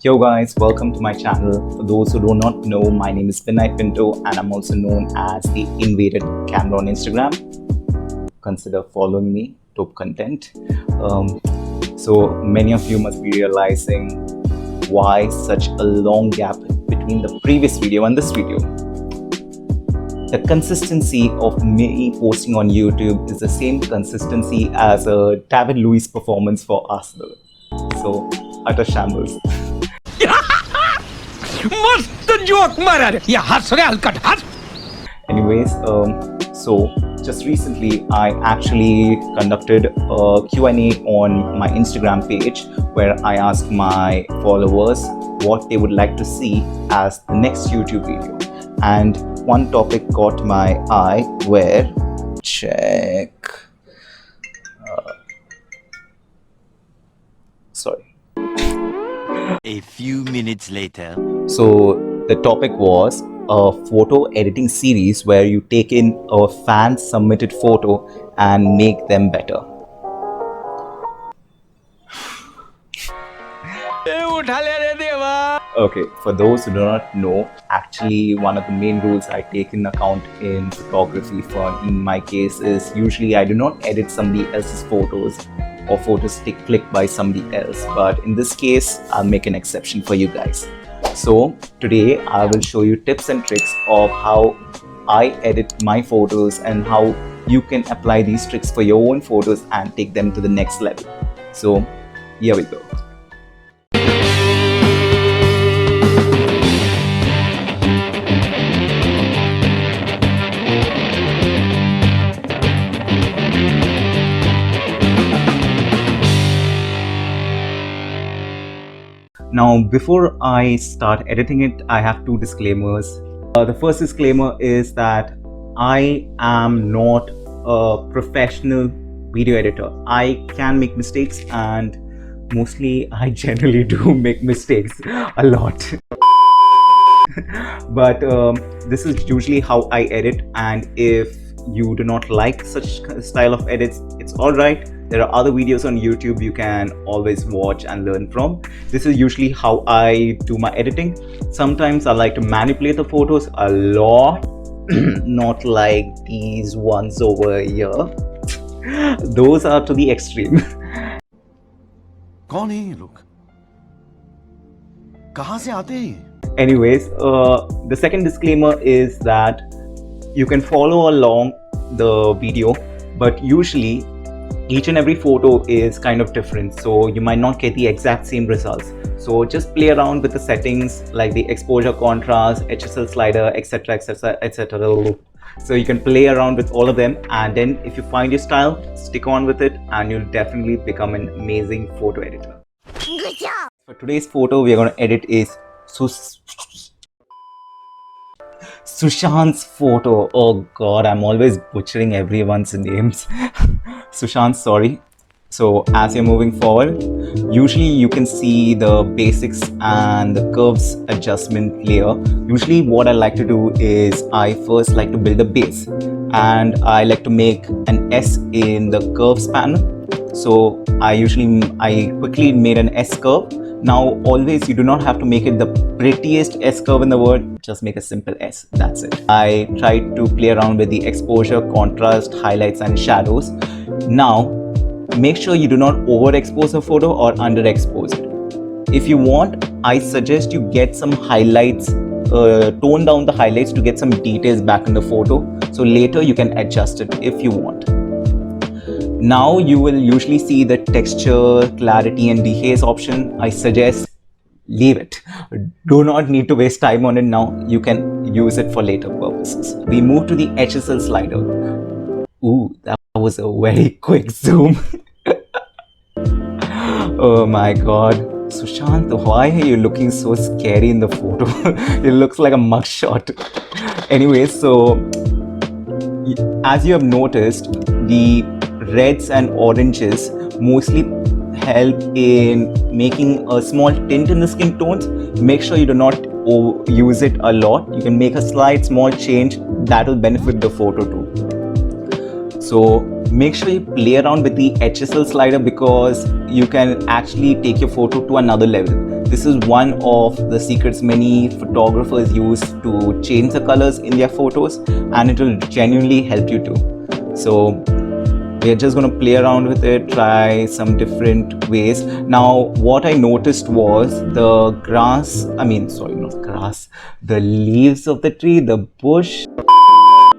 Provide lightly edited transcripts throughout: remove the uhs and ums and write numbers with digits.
Yo guys, welcome to my channel. For those who do not know, my name is Vinay and I'm also known as the Theinvadedcamera on Instagram. Consider following me, top content. So many of you must be realizing why such a long gap between the previous video and this video. The consistency of me posting on YouTube is the same consistency as a David Lewis performance for Arsenal. So, utter shambles. मस्त joke मारा रे ये हंस रे हलकट हंस. Anyways, so just recently I actually conducted a Q&A on my Instagram page where I asked my followers what they would like to see as the next YouTube video, and one topic caught my eye where A few minutes later. So the topic was a photo editing series where you take in a fan submitted photo and make them better. Okay, for those who do not know, actually one of the main rules I take in account in photography in my case is usually I do not edit somebody else's photos or photos clicked by somebody else, but in this case I'll make an exception for you guys. So today I will show you tips and tricks of how I edit my photos and how you can apply these tricks for your own photos and take them to the next level. So here we go. Now, before I start editing it, I have two disclaimers. The first disclaimer is that I am not a professional video editor. I can make mistakes, and mostly I generally do make mistakes a lot. But this is usually how I edit, and if you do not like such style of edits, it's alright. There are other videos on YouTube you can always watch and learn from. This is usually how I do my editing. Sometimes I like to manipulate the photos a lot, not like these ones over here. Those are to the extreme. कौन है ये लोग? कहाँ से आते हैं? Anyways, the second disclaimer is that you can follow along the video, but usually each and every photo is kind of different, so you might not get the exact same results. So just play around with the settings like the exposure, contrast, HSL slider, etc, etc, etc. So you can play around with all of them, and then if you find your style, stick on with it and you'll definitely become an amazing photo editor. Good job! For today's photo we are going to edit is Sushant's photo. Oh god, I'm always butchering everyone's names. Sushant, sorry. So as you're moving forward, usually you can see the basics and the curves adjustment layer. Usually what I like to do is I first like to build a base, and I like to make an S in the curves panel. So I quickly made an S curve. Now always you do not have to make it the prettiest S curve in the world, just make a simple S, that's it. I tried to play around with the exposure, contrast, highlights and shadows. Now make sure you do not overexpose a photo or underexpose it. If you want, I suggest you get some highlights, tone down the highlights to get some details back in the photo, so later you can adjust it if you want. Now you will usually see the texture, clarity and dehaze option. I suggest leave it. Do not need to waste time on it now. You can use it for later purposes. We move to the HSL slider. Ooh, that was a very quick zoom. Oh my god. Sushant, why are you looking so scary in the photo? It looks like a mugshot. Anyway, so as you have noticed, the reds and oranges mostly help in making a small tint in the skin tones. Make sure you do not use it a lot. You can make a slight small change that will benefit the photo too. So make sure you play around with the HSL slider because you can actually take your photo to another level. this is one of the secrets many photographers use to change the colors in their photos, and it will genuinely help you too. So we're just going to play around with it, try some different ways. Now what I noticed was the the leaves of the tree, the bush,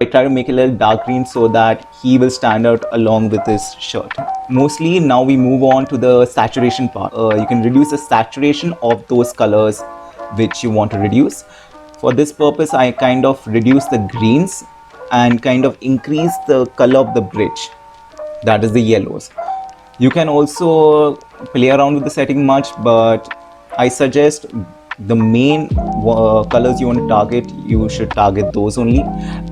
I try to make it a little dark green so that he will stand out along with his shirt. Mostly now we move on to the saturation part. You can reduce the saturation of those colors which you want to reduce. For this purpose, I kind of reduce the greens and kind of increase the color of the bridge, that is the yellows. You can also play around with the setting much, but I suggest the main colors you want to target, you should target those only.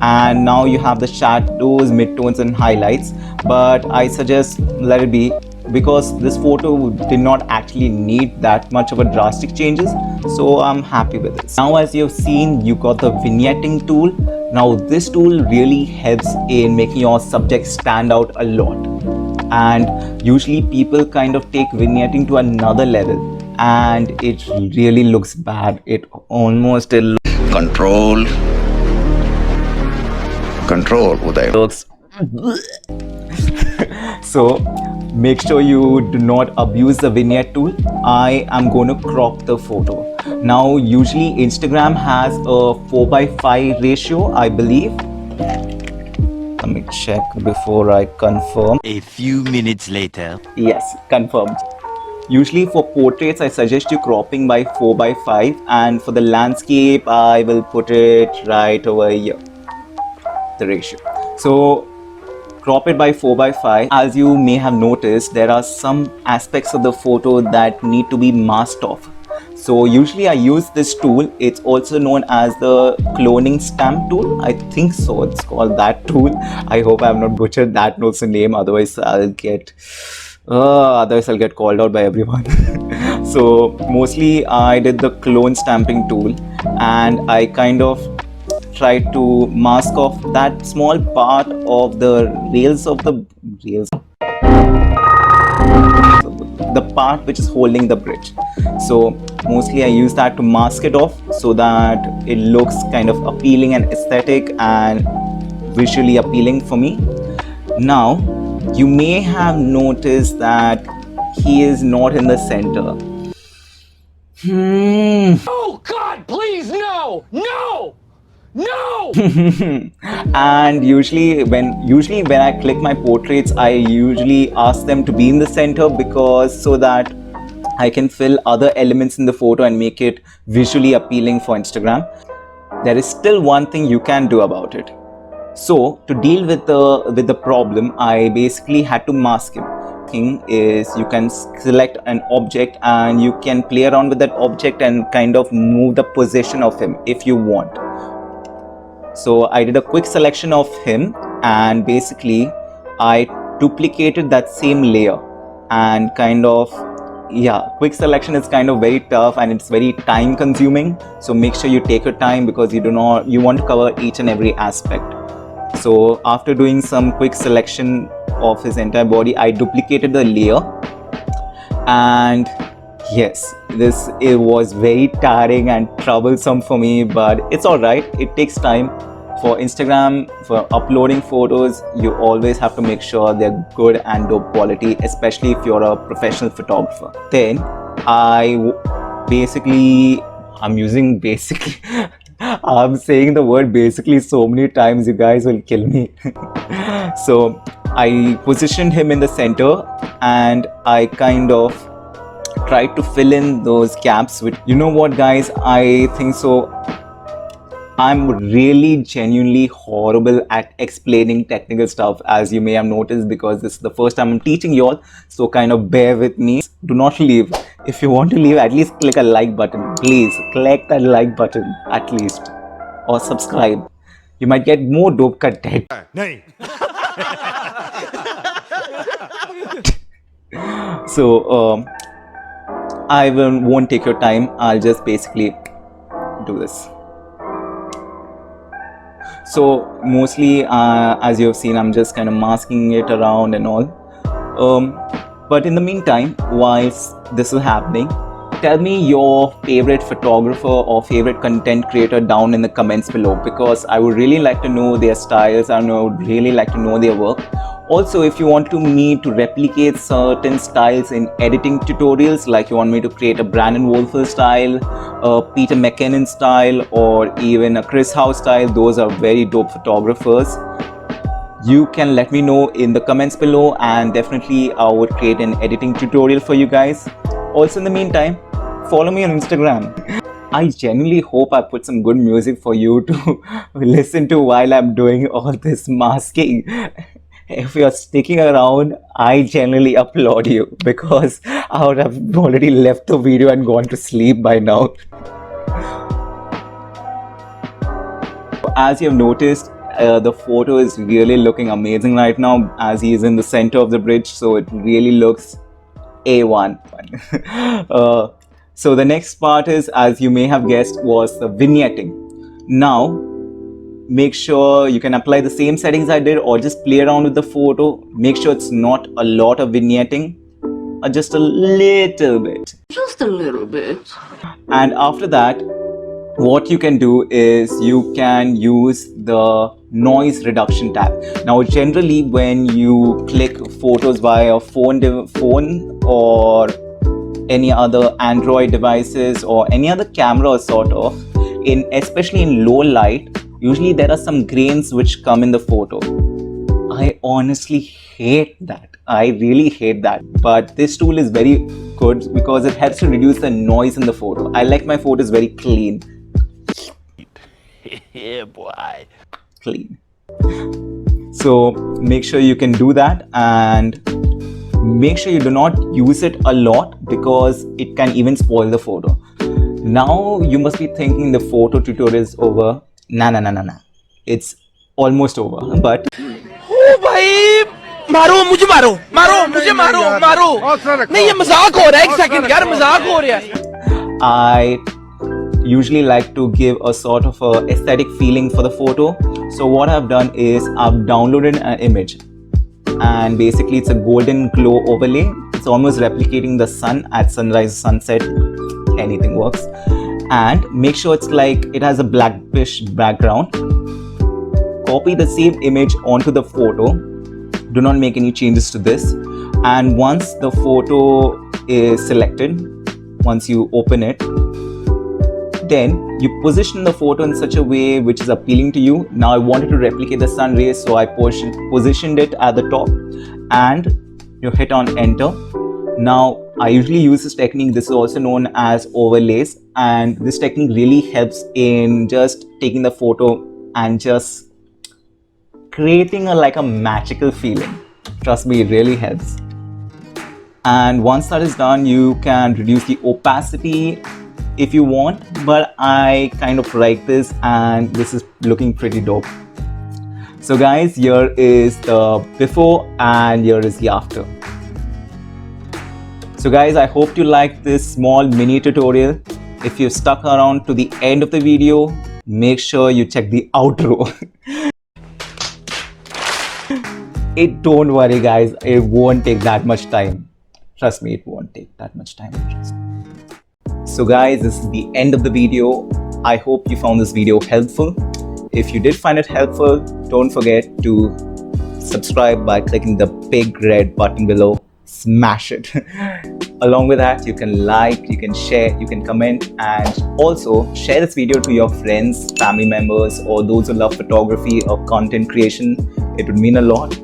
And now you have the shadows, midtones and highlights, but I suggest let it be, because this photo did not actually need that much of a drastic changes, so I'm happy with this. Now as you have seen, you got the vignetting tool. Now this tool really helps in making your subject stand out a lot, and usually people kind of take vignetting to another level and it really looks bad. It almost Control, Uday. looks so make sure you do not abuse the vignette tool. I am going to crop the photo. Now usually Instagram has a 4:5 ratio, I believe. Let me check before I confirm. A few minutes later. Yes, confirmed. Usually for portraits, I suggest you cropping by 4:5, and for the landscape, I will put it right over here, the ratio. So crop it by 4:5. As you may have noticed, there are some aspects of the photo that need to be masked off. So usually I use this tool. It's also known as the cloning stamp tool. I think so, it's called that tool. I hope I have not butchered that also name, otherwise I'll get called out by everyone. So mostly I did the clone stamping tool, and I kind of tried to mask off that small part of the the part which is holding the bridge. So mostly I use that to mask it off so that it looks kind of appealing and aesthetic and visually appealing for me. Now you may have noticed that he is not in the center. Oh God, please, no! No! No! And usually when I click my portraits, I usually ask them to be in the center, because so that I can fill other elements in the photo and make it visually appealing for Instagram. There is still one thing you can do about it. So to deal with the problem, I basically had to mask him. Thing is, you can select an object and you can play around with that object and kind of move the position of him if you want. So I did a quick selection of him, and basically I duplicated that same layer and kind of, quick selection is kind of very tough and it's very time consuming. So make sure you take your time, because you want to cover each and every aspect. So after doing some quick selection of his entire body, I duplicated the layer, and yes, it was very tiring and troublesome for me, but it's alright. It takes time. For Instagram, for uploading photos, you always have to make sure they're good and dope quality, especially if you're a professional photographer. Then I'm saying the word basically so many times, you guys will kill me. So I positioned him in the center, and I kind of tried to fill in those gaps with, you know what guys, I think so, I'm really genuinely horrible at explaining technical stuff, as you may have noticed, because this is the first time I'm teaching you all, so kind of bear with me. Do not leave. If you want to leave, at least click a like button. Please click that like button at least, or subscribe. You might get more dope content. So I won't take your time. I'll just basically do this. So mostly as you have seen, I'm just kind of masking it around and all. But in the meantime, whilst this is happening, tell me your favorite photographer or favorite content creator down in the comments below, because I would really like to know their styles and I would really like to know their work. Also, if you want me to replicate certain styles in editing tutorials, like you want me to create a Brandon Wolfer style, a Peter McKinnon style, or even a Chris Howe style, those are very dope photographers. You can let me know in the comments below, and definitely I would create an editing tutorial for you guys. Also, in the meantime, follow me on Instagram. I genuinely hope I put some good music for you to listen to while I'm doing all this masking. If you're sticking around, I genuinely applaud you, because I would have already left the video and gone to sleep by now. As you have noticed, the photo is really looking amazing right now as he is in the center of the bridge, so it really looks A1. So the next part is, as you may have guessed, was the vignetting. Now, make sure you can apply the same settings I did, or just play around with the photo. Make sure it's not a lot of vignetting, or just a little bit. Just a little bit. And after that, what you can do is you can use the noise reduction tab. Now, generally when you click photos via phone or any other Android devices or any other camera sort of, especially in low light, usually there are some grains which come in the photo. I honestly hate that. I really hate that. But this tool is very good because it helps to reduce the noise in the photo. I like my photos very clean. Yeah, boy. Clean. So make sure you can do that, and make sure you do not use it a lot because it can even spoil the photo. Now you must be thinking the photo tutorial is over. Nah. It's almost over, but ओ भाई मारो मुझे मारो नहीं ये मजाक हो रहा है एक सेकंड यार मजाक हो रहा है I usually like to give a sort of a aesthetic feeling for the photo. So what I've done is I've downloaded an image, and basically it's a golden glow overlay. It's almost replicating the sun at sunrise, sunset, anything works. And make sure it's like it has a blackish background. Copy the same image onto the photo. Do not make any changes to this. And once the photo is selected, once you open it, then you position the photo in such a way which is appealing to you. Now I wanted to replicate the sun rays, so I positioned it at the top, and you hit on enter. Now I usually use this technique. This is also known as overlays, and this technique really helps in just taking the photo and just creating like a magical feeling. Trust me, it really helps. And once that is done, you can reduce the opacity if you want, but I kind of like this, and this is looking pretty dope. So guys, here is the before and here is the after. So guys, I hope you liked this small mini tutorial. If you stuck around to the end of the video, make sure you check the outro. Don't worry guys, it won't take that much time. Trust me, it won't take that much time. So guys, this is the end of the video. I hope you found this video helpful. If you did find it helpful, don't forget to subscribe by clicking the big red button below. Smash it. Along with that, you can like, you can share, you can comment, and also share this video to your friends, family members, or those who love photography or content creation. It would mean a lot.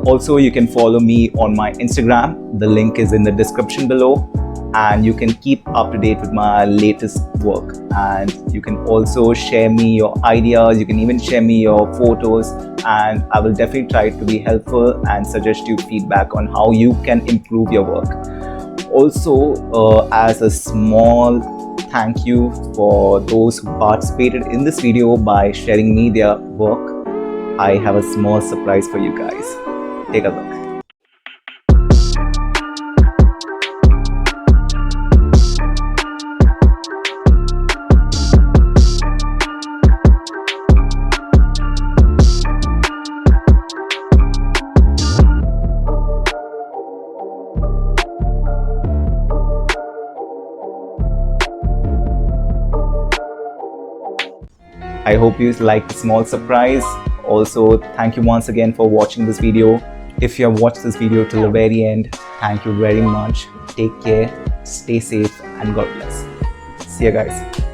Also, you can follow me on my Instagram. The link is in the description below, and you can keep up to date with my latest work. And you can also share me your ideas. You can even share me your photos, and I will definitely try to be helpful and suggest you feedback on how you can improve your work. Also, as a small thank you for those who participated in this video by sharing me their work, I have a small surprise for you guys. Take a look. I hope you liked the small surprise. Also, thank you once again for watching this video. If you have watched this video till the very end, thank you very much. Take care, stay safe, and God bless. See you guys.